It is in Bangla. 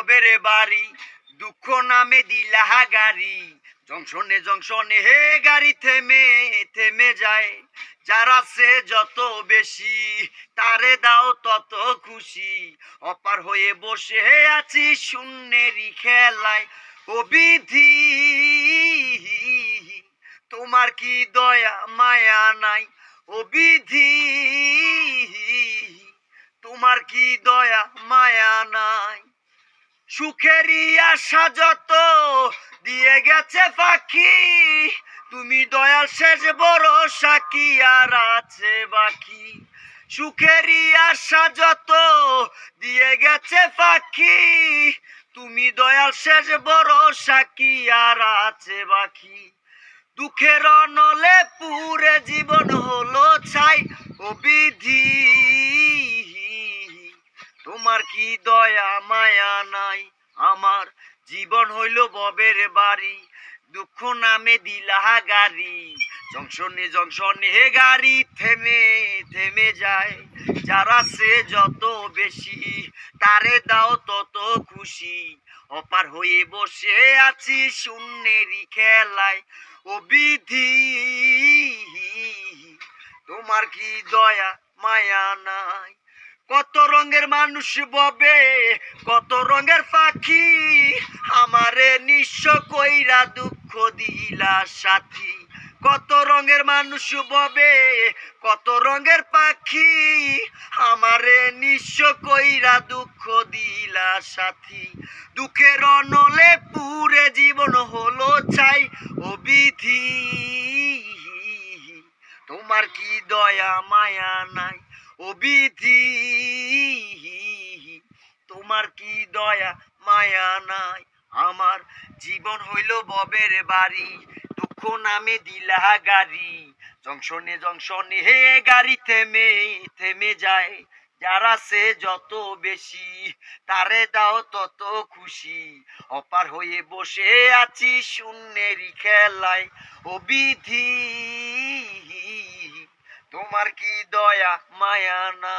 ববের বাড়ি, দুঃখ নামে দিলা গাড়ি। জংশনে জংশনে হে গাড়ি থেমে থেমে যায়, যার আছে যত বেশি তারে দাও তত খুশি। অপার হয়ে বসে আছি শূন্যেরই খেলায়, ও বিধি তোমার কি দয়া মায়া নাই, ও বিধি তোমার কি দয়া মায়া নাই। সুখেরই আশা যত দিয়ে গেছে ফাঁকি, তুমি দয়াল শেষ ভরসা কি আর আছে বাকি। সুখেরই আশা যত দিয়ে গেছে ফাঁকি, তুমি দয়াল শেষ ভরসা কি আর আছে বাকি। দুঃখের অনলে পুরে জীবন হলো ছাই, ও বিধি তোমার কি দয়া মায়া নাই। আমার জীবন হইল ববের বাড়ি, দুঃখ নামে দিলা গাড়ি। জংশনে জংশনে হে গাড়ি থেমে থেমে যায়, যার আছে যত বেশি তারে দাও তত খুশি। অপার হয়ে বসে আছি শূন্যেরই খেলায়, ও বিধি তোমার কি দয়া মায়া নাই। কত রঙের মানুষ ববে, কত রঙের পাখি, আমারে নিঃস্ব কইরা দুঃখ দিলা সাথী। কত রঙের মানুষ ববে, কত রঙের পাখি, আমারে নিঃস্ব কইরা দুঃখ দিলা সাথী। দুঃখের অনলে পুরে জীবন হলো ছাই, ও বিধি তোমার কি দয়া মায়া নাই, ও বিধি তোমার কি দয়া মায়া নাই। আমার জীবন হইল ববের বাড়ি, দুঃখ নামে দিলা গাড়ি। জংশনে জংশনে হে গাড়ি থেমে থেমে যায়, যার আছে যত বেশি তারে দাও তত খুশি। অপার হয়ে বসে আছি শূন্যেরই খেলায়, ও বিধি তোমার কি দয়া মায়া না।